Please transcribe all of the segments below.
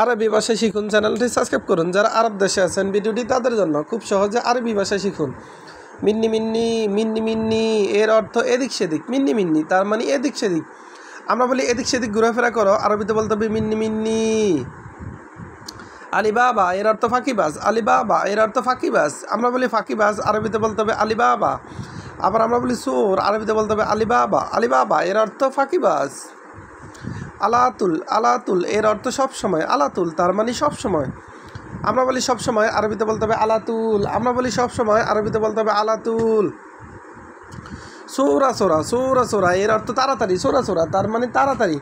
আরবি ভাষা শিখুন চ্যানেলটি সাবস্ক্রাইব করুন। যারা আরব দেশে আছেন ভিডিওটি তাদের জন্য। খুব সহজে আরবি ভাষা শিখুন। মিন্নি মিন্নি মিন্নি মিন্নি এর অর্থ এদিক সেদিক। মিন্নি মিন্নি তার মানে এদিক সেদিক। আমরা বলি এদিক সেদিক ঘোরাফেরা করো, আরবিতে বলতে হবে মিন্নি মিন্নি। আলিবাবা এর অর্থ ফাঁকিবাজ। আলিবাবা এর অর্থ ফাঁকিবাজ। আমরা বলি ফাঁকিবাজ, আরবিতে বলতে হবে আলিবাবা। আবার আমরা বলি চোর, আরবিতে বলতে হবে আলিবাবা। আলিবাবা এর অর্থ ফাঁকিবাজ। আলাতুল আলাতুল এর অর্থ সবসময়। আলাতুল তার মানে সবসময়। আমরা বলি সবসময়, আরবিতে বলতে হবে আলাতুল। আমরা বলি সবসময়, আরবিতে বলতে হবে আলাতুল। সৌরা সোরা সৌরা সোরা এর অর্থ তাড়াতাড়ি। সোরা সোরা তার মানে তাড়াতাড়ি।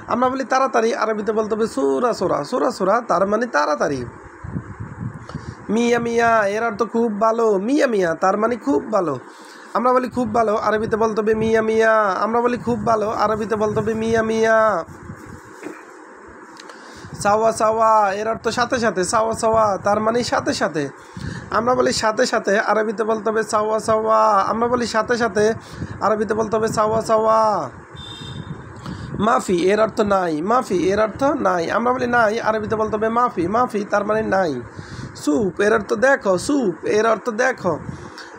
আমরা বলি তাড়াতাড়ি, আরবিতে বলতে হবে সৌরা সোরা। সোরা সোরা তার মানে তাড়াতাড়ি। মিয়া মিয়া এর অর্থ খুব ভালো। মিয়া মিয়া তার মানে খুব ভালো। আমরা বলি খুব ভালো, আরবিতে বলতে হবে মিয়া মিয়া। আমরা বলি খুব ভালো, আরবিতে বলতে হবে মিয়া মিয়া। সাওয়া সাওয়া এর অর্থ সাথে সাথে। সাওয়া সাওয়া তার মানে সাথে সাথে। আমরা বলি সাথে সাথে, আরবিতে বলতে হবে সাওয়া সাওয়া। আমরা বলি সাথে সাথে, আরবিতে বলতে হবে সাওয়া সাওয়া। মাফি এর অর্থ নাই। মাফি এর অর্থ নাই। আমরা বলি নাই, আরবিতে বলতে হবে মাফি। মাফি তার মানে নাই। স্যুপ এর অর্থ দেখো। স্যুপ এর অর্থ দেখো।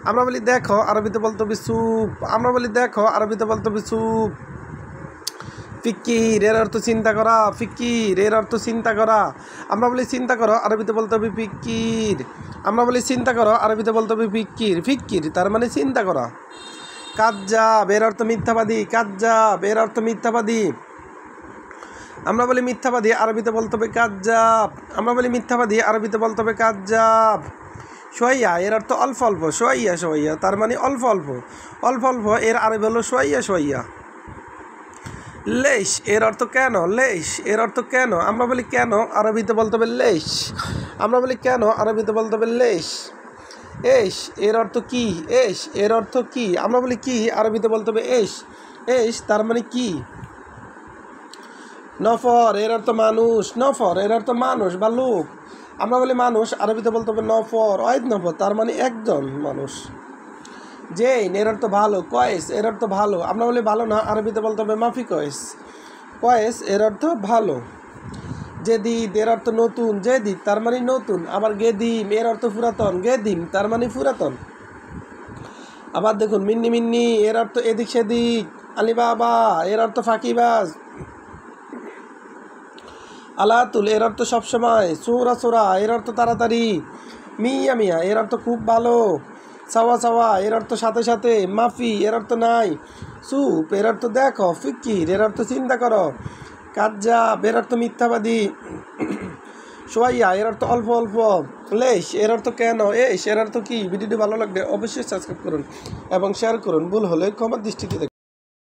আমরা বলি দেখো, আরবিতে বলতে হবে স্যুপ। আমরা বলি দেখো, আরবিতে বলতে হবে স্যুপ। ফিকির এর অর্থ চিন্তা করা। ফিকির এর অর্থ চিন্তা করা। আমরা বলি চিন্তা করো, আরবিতে বলতে হবে ফিকির। আমরা বলি চিন্তা করো, আরবিতে বলতে হবে ফিকির। ফিকির তার মানে চিন্তা করা। কাজ্জাব এর অর্থ মিথ্যাবাদী। কাজ্জাব এর অর্থ মিথ্যাবাদী। আমরা বলি মিথ্যাবাদী, আরবিতে বলতে হবে কাজ্জাব। আমরা বলি মিথ্যাবাদী, আরবিতে বলতে হবে কাজ্জাব। সোয়াইয়া এর অর্থ অল্প অল্প। সোয়াইয়া সোয়াইয়া তার মানে অল্প অল্প। অল্প অল্প এর আরবি হলো সোয়াইয়া সোয়াইয়া। লেশ এর অর্থ কেন। লেশ এর অর্থ কেন। আমরা বলি কেন, আরবিতে বলতে হবে লেশ। আমরা বলি কেন, আরবিতে বলতে হবে লেশ। এশ এর অর্থ কি। এশ এর অর্থ কি। আমরা বলি কি, আরবিতে বলতে হবে এশ। এশ তার মানে কি। নফর এর অর্থ মানুষ। নফর এর অর্থ মানুষ বা লোক। আমরা বলি মানুষ, আরবিতে বলতে হবে নফর। ওয়াহিদ নফর তার মানে একজন মানুষ। জেইন এর অর্থ ভালো। কয়েস এর অর্থ ভালো। আমরা বলি ভালো না, আরবিতে বলতে হবে মাফি কয়েস। কয়েস এর অর্থ ভালো। জেদিদ এর অর্থ নতুন। জেদিদ তার মানে নতুন। আবার গেদিম এর অর্থ পুরাতন। গেদিম তার মানে পুরাতন। আবার দেখুন মিন্নি মিন্নি এর অর্থ এদিক সেদিক। আলিবাবা এর অর্থ ফাঁকিবাজ। আলাতুল এর অর্থ সবসময়। সোরা সোরা এর অর্থ তাড়াতাড়ি। মিয়া মিয়া এর অর্থ খুব ভালো। সাওয়া সাওয়া এর অর্থ সাথে সাথে। মাফি এর অর্থ নাই। সুপ এর অর্থ দেখো। ফিকির এর অর্থ চিন্তা করো। কাজ্জাব এর অর্থ মিথ্যাবাদী। সোয়াইয়া এর অর্থ অল্প অল্প। লেশ এর অর্থ কেন। এশ এর অর্থ কি। ভিডিওটি ভালো লাগলে অবশ্যই সাবস্ক্রাইব করুন এবং শেয়ার করুন। ভুল হলে ক্ষমার দৃষ্টিতে দেখুন।